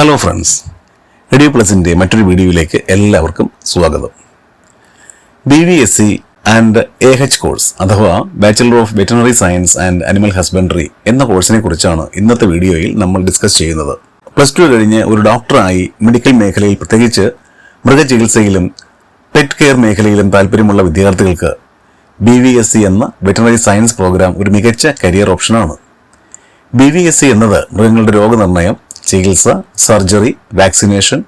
Hello friends, edu പ്ലസിൻ്റെ മറ്റൊരു വീഡിയോയിലേക്ക് എല്ലാവർക്കും സ്വാഗതം. BVSc ആൻഡ് AH കോഴ്സ് അഥവാ bachelor of veterinary science and animal husbandry എന്ന കോഴ്സിനെ കുറിച്ചാണ് ഇന്നത്തെ വീഡിയോയിൽ നമ്മൾ ഡിസ്കസ് ചെയ്യുന്നത്. +2 കഴിഞ്ഞ് ഒരു ഡോക്ടറായി മെഡിക്കൽ മേഖലയിൽ, പ്രത്യേകിച്ച് മൃഗചികിത്സയിലും പെറ്റ് കെയർ മേഖലയിലും താല്പര്യമുള്ള വിദ്യാർത്ഥികൾക്ക് BVSc എന്ന വെറ്ററിനറി സയൻസ് പ്രോഗ്രാം ഒരു മികച്ച കരിയർ ഓപ്ഷനാണ്. BVSc എന്നത് മൃഗങ്ങളുടെ രോഗനിർണയം, ചികിത്സ, surgery, vaccination,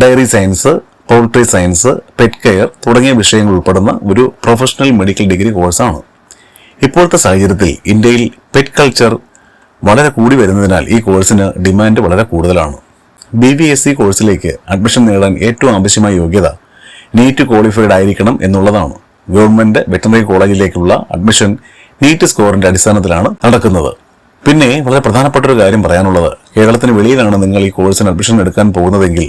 dairy science, poultry science, pet care തുടങ്ങിയ വിഷയങ്ങൾ ഉൾപ്പെടുന്ന ഒരു പ്രൊഫഷണൽ മെഡിക്കൽ ഡിഗ്രി കോഴ്സാണ്. ഇപ്പോഴത്തെ സാഹചര്യത്തിൽ ഇന്ത്യയിൽ പെറ്റ് കൾച്ചർ വളരെ കൂടി വരുന്നതിനാൽ ഈ കോഴ്സിന് ഡിമാൻഡ് വളരെ കൂടുതലാണ്. BVSc കോഴ്സിലേക്ക് അഡ്മിഷൻ നേടാൻ ഏറ്റവും ആവശ്യമായ യോഗ്യത നീറ്റ് ക്വാളിഫൈഡ് ആയിരിക്കണം എന്നുള്ളതാണ്. ഗവൺമെന്റ് വെറ്ററിനറി കോളേജിലേക്കുള്ള അഡ്മിഷൻ നീറ്റ് സ്കോറിന്റെ അടിസ്ഥാനത്തിലാണ് നടക്കുന്നത്. പിന്നെ വളരെ പ്രധാനപ്പെട്ട ഒരു കാര്യം പറയാനുള്ളത്, കേരളത്തിന് വെളിയിലാണ് നിങ്ങൾ ഈ കോഴ്സിന് അഡ്മിഷൻ എടുക്കാൻ പോകുന്നതെങ്കിൽ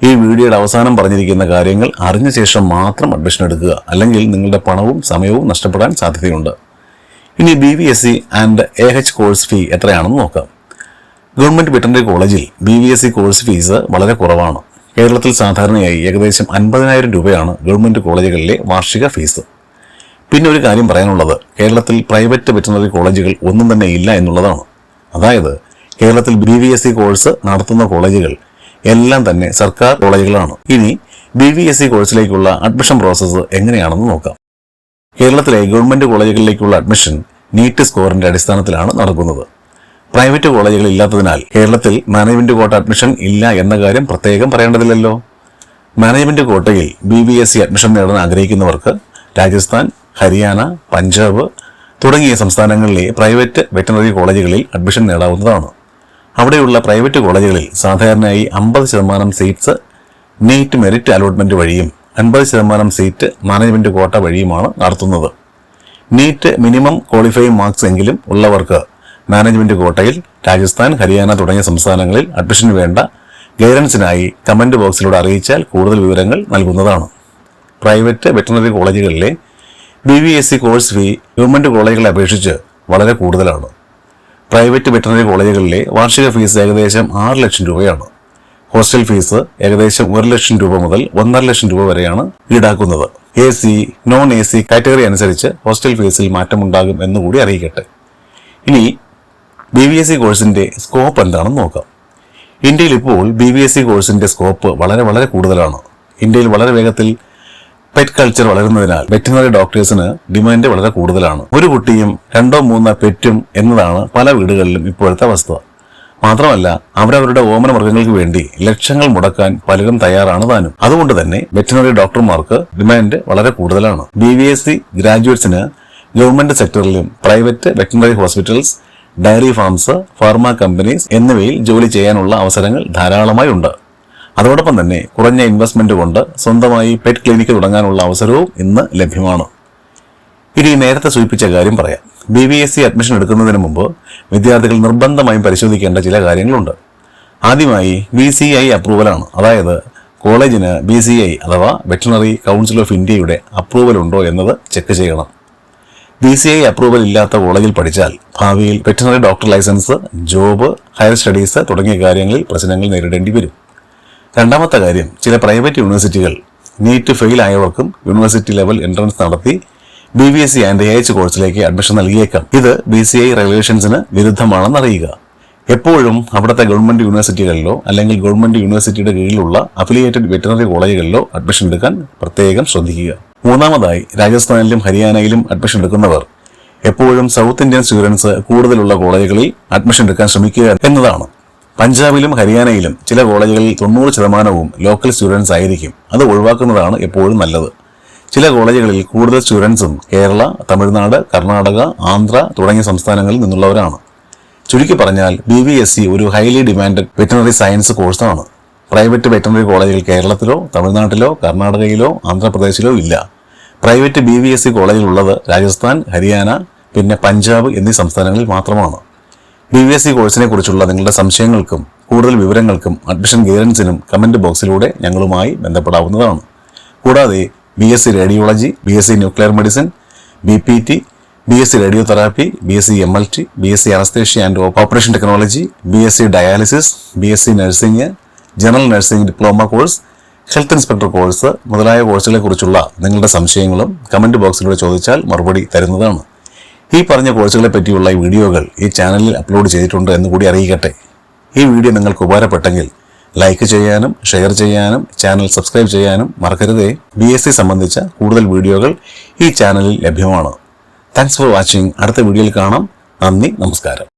ഈ വീഡിയോയുടെ അവസാനം പറഞ്ഞിരിക്കുന്ന കാര്യങ്ങൾ അറിഞ്ഞ ശേഷം മാത്രം അഡ്മിഷൻ എടുക്കുക, അല്ലെങ്കിൽ നിങ്ങളുടെ പണവും സമയവും നഷ്ടപ്പെടാൻ സാധ്യതയുണ്ട്. ഇനി BVSc and AH course fee എത്രയാണെന്ന് നോക്കാം. ഗവൺമെന്റ് വെറ്ററിനറി കോളേജിൽ BVSc കോഴ്സ് ഫീസ് വളരെ കുറവാണ്. കേരളത്തിൽ സാധാരണയായി ഏകദേശം 50,000 രൂപയാണ് ഗവൺമെന്റ് കോളേജുകളിലെ വാർഷിക ഫീസ്. പിന്നെ ഒരു കാര്യം പറയാനുള്ളത്, കേരളത്തിൽ പ്രൈവറ്റ് വെറ്ററിനറി കോളേജുകൾ ഒന്നും തന്നെ ഇല്ല എന്നുള്ളതാണ്. അതായത് കേരളത്തിൽ BVSc കോഴ്സ് നടത്തുന്ന കോളേജുകൾ എല്ലാം തന്നെ സർക്കാർ കോളേജുകളാണ്. ഇനി BVSc കോഴ്സിലേക്കുള്ള അഡ്മിഷൻ പ്രോസസ്സ് എങ്ങനെയാണെന്ന് നോക്കാം. കേരളത്തിലെ ഗവൺമെന്റ് കോളേജുകളിലേക്കുള്ള അഡ്മിഷൻ നീറ്റ് സ്കോറിന്റെ അടിസ്ഥാനത്തിലാണ് നടക്കുന്നത്. പ്രൈവറ്റ് കോളേജുകൾ ഇല്ലാത്തതിനാൽ കേരളത്തിൽ മാനേജ്മെന്റ് കോട്ട അഡ്മിഷൻ ഇല്ല എന്ന കാര്യം പ്രത്യേകം പറയേണ്ടതില്ലല്ലോ. മാനേജ്മെന്റ് കോട്ടയിൽ BVSc അഡ്മിഷൻ നേടാൻ ആഗ്രഹിക്കുന്നവർക്ക് രാജസ്ഥാൻ, ഹരിയാന, പഞ്ചാബ് തുടങ്ങിയ സംസ്ഥാനങ്ങളിലെ പ്രൈവറ്റ് വെറ്ററിനറി കോളേജുകളിൽ അഡ്മിഷൻ നേടാവുന്നതാണ്. അവിടെയുള്ള പ്രൈവറ്റ് കോളേജുകളിൽ സാധാരണയായി 50% സീറ്റ്സ് നീറ്റ് മെറിറ്റ് അലോട്ട്മെന്റ് വഴിയും 50% സീറ്റ് മാനേജ്മെന്റ് കോട്ട വഴിയുമാണ് നടത്തുന്നത്. നീറ്റ് മിനിമം ക്വാളിഫയിങ് മാർക്സ് എങ്കിലും ഉള്ളവർക്ക് മാനേജ്മെന്റ് കോട്ടയിൽ രാജസ്ഥാൻ, ഹരിയാന തുടങ്ങിയ സംസ്ഥാനങ്ങളിൽ അഡ്മിഷന് വേണ്ട ഗൈഡൻസിനായി കമന്റ് ബോക്സിലൂടെ അറിയിച്ചാൽ കൂടുതൽ വിവരങ്ങൾ നൽകുന്നതാണ്. പ്രൈവറ്റ് വെറ്ററിനറി കോളേജുകളിലെ BVSc കോഴ്സ് ഫീ ഗവൺമെന്റ് കോളേജുകളെ അപേക്ഷിച്ച് വളരെ കൂടുതലാണ്. പ്രൈവറ്റ് വെറ്ററിനറി കോളേജുകളിലെ വാർഷിക ഫീസ് ഏകദേശം 6 ലക്ഷം രൂപയാണ്. ഹോസ്റ്റൽ ഫീസ് ഏകദേശം 1 ലക്ഷം രൂപ മുതൽ 1.5 ലക്ഷം രൂപ വരെയാണ് ഈടാക്കുന്നത്. AC, നോൺ AC കാറ്റഗറി അനുസരിച്ച് ഹോസ്റ്റൽ ഫീസിൽ മാറ്റമുണ്ടാകും എന്നുകൂടി അറിയിക്കട്ടെ. ഇനി BVSc കോഴ്സിന്റെ സ്കോപ്പ് എന്താണെന്ന് നോക്കാം. ഇന്ത്യയിൽ ഇപ്പോൾ BVSc കോഴ്സിന്റെ സ്കോപ്പ് വളരെ വളരെ കൂടുതലാണ്. ഇന്ത്യയിൽ വളരെ വേഗത്തിൽ പെറ്റ് കൾച്ചർ വളരുന്നതിനാൽ വെറ്ററിനറി ഡോക്ടേഴ്സിന് ഡിമാൻഡ് വളരെ കൂടുതലാണ്. ഒരു കുട്ടിയും 2-3 പെറ്റും എന്നതാണ് പല വീടുകളിലും ഇപ്പോഴത്തെ അവസ്ഥ. മാത്രമല്ല, അവരവരുടെ ഓമന മൃഗങ്ങൾക്ക് വേണ്ടി ലക്ഷങ്ങൾ മുടക്കാൻ പലരും തയ്യാറാണ് താനും. അതുകൊണ്ട് തന്നെ വെറ്ററിനറി ഡോക്ടർമാർക്ക് ഡിമാൻഡ് വളരെ കൂടുതലാണ്. BVSc ഗ്രാജുവേറ്റ്സിന് ഗവൺമെന്റ് സെക്ടറിലും private veterinary hospitals, dairy farms, pharma companies എന്നിവയിൽ ജോലി ചെയ്യാനുള്ള അവസരങ്ങൾ ധാരാളമായി ഉണ്ട്. അതോടൊപ്പം തന്നെ കുറഞ്ഞ ഇൻവെസ്റ്റ്മെന്റ് കൊണ്ട് സ്വന്തമായി പെറ്റ് ക്ലിനിക്ക് തുടങ്ങാനുള്ള അവസരവും ഇന്ന് ലഭ്യമാണ്. ഇനി നേരത്തെ സൂചിപ്പിച്ച കാര്യം പറയാം. BVSc അഡ്മിഷൻ എടുക്കുന്നതിന് മുമ്പ് വിദ്യാർത്ഥികൾ നിർബന്ധമായും പരിശോധിക്കേണ്ട ചില കാര്യങ്ങളുണ്ട്. ആദ്യമായി BCI അപ്രൂവലാണ്. അതായത് കോളേജിന് BCI അഥവാ വെറ്ററിനറി കൗൺസിൽ ഓഫ് ഇന്ത്യയുടെ അപ്രൂവൽ ഉണ്ടോ എന്നത് ചെക്ക് ചെയ്യണം. BCI അപ്രൂവൽ ഇല്ലാത്ത കോളേജിൽ പഠിച്ചാൽ ഭാവിയിൽ veterinary doctor license, job, higher studies തുടങ്ങിയ കാര്യങ്ങളിൽ പ്രശ്നങ്ങൾ നേരിടേണ്ടി വരും. രണ്ടാമത്തെ കാര്യം, ചില പ്രൈവറ്റ് യൂണിവേഴ്സിറ്റികൾ നീറ്റ് ഫെയിൽ ആയവർക്കും യൂണിവേഴ്സിറ്റി ലെവൽ എൻട്രൻസ് നടത്തി BVSc ആൻഡ് AH കോഴ്സിലേക്ക് അഡ്മിഷൻ നൽകിയേക്കാം. ഇത് BCI റെഗുലേഷൻസിന് വിരുദ്ധമാണെന്ന് അറിയുക. എപ്പോഴും അവിടുത്തെ ഗവൺമെന്റ് യൂണിവേഴ്സിറ്റികളിലോ അല്ലെങ്കിൽ ഗവൺമെന്റ് യൂണിവേഴ്സിറ്റിയുടെ കീഴിലുള്ള അഫിലിയേറ്റഡ് വെറ്ററിനറി കോളേജുകളിലോ അഡ്മിഷൻ എടുക്കാൻ പ്രത്യേകം ശ്രദ്ധിക്കുക. മൂന്നാമതായി, രാജസ്ഥാനിലും ഹരിയാനയിലും അഡ്മിഷൻ എടുക്കുന്നവർ എപ്പോഴും സൗത്ത് ഇന്ത്യൻ സ്റ്റുഡൻസ് കൂടുതലുള്ള കോളേജുകളിൽ അഡ്മിഷൻ എടുക്കാൻ ശ്രമിക്കുക എന്നതാണ്. പഞ്ചാബിലും ഹരിയാനയിലും ചില കോളേജുകളിൽ 90% ലോക്കൽ സ്റ്റുഡൻസ് ആയിരിക്കും. അത് ഒഴിവാക്കുന്നതാണ് എപ്പോഴും നല്ലത്. ചില കോളേജുകളിൽ കൂടുതൽ സ്റ്റുഡൻസും കേരള, തമിഴ്നാട്, കർണാടക, ആന്ധ്ര തുടങ്ങിയ സംസ്ഥാനങ്ങളിൽ നിന്നുള്ളവരാണ്. ചുരുക്കി പറഞ്ഞാൽ BVSc ഒരു ഹൈലി ഡിമാൻഡഡ് വെറ്ററിനറി സയൻസ് കോഴ്സാണ്. പ്രൈവറ്റ് വെറ്ററിനറി കോളേജുകൾ കേരളത്തിലോ തമിഴ്നാട്ടിലോ കർണാടകയിലോ ആന്ധ്രാപ്രദേശിലോ ഇല്ല. പ്രൈവറ്റ് BVSc കോളേജിലുള്ളത് രാജസ്ഥാൻ, ഹരിയാന, പിന്നെ പഞ്ചാബ് എന്നീ സംസ്ഥാനങ്ങളിൽ മാത്രമാണ്. BVSc കോഴ്സിനെ കുറിച്ചുള്ള നിങ്ങളുടെ സംശയങ്ങൾക്കും കൂടുതൽ വിവരങ്ങൾക്കും അഡ്മിഷൻ ഗൈഡൻസിനും കമന്റ് ബോക്സിലൂടെ ഞങ്ങളുമായി ബന്ധപ്പെടാവുന്നതാണ്. കൂടാതെ BSc radiology, BSc nuclear medicine, BPT, BSc Radiotherapy, BSc MLT, BSc Anesthesia and Operation Technology, BSc Dialysis, BSc Nursing, General Nursing Diploma Course, health inspector course മുതലായ കോഴ്സുകളെ കുറിച്ചുള്ള നിങ്ങളുടെ സംശയങ്ങളും കമൻറ്റ് ബോക്സിലൂടെ ചോദിച്ചാൽ മറുപടി തരുന്നതാണ്. ഈ പറഞ്ഞ കോഴ്സുകളെ പറ്റിയുള്ള ഈ വീഡിയോകൾ ഈ ചാനലിൽ അപ്ലോഡ് ചെയ്തിട്ടുണ്ട് എന്ന് കൂടി അറിയിക്കട്ടെ. ഈ വീഡിയോ നിങ്ങൾക്ക് ഉപകാരപ്പെട്ടെങ്കിൽ ലൈക്ക് ചെയ്യാനും ഷെയർ ചെയ്യാനും ചാനൽ സബ്സ്ക്രൈബ് ചെയ്യാനും മറക്കരുതേ. BSc സംബന്ധിച്ച കൂടുതൽ വീഡിയോകൾ ഈ ചാനലിൽ ലഭ്യമാണ്. Thanks for watching. അടുത്ത വീഡിയോയിൽ കാണാം. നന്ദി, നമസ്കാരം.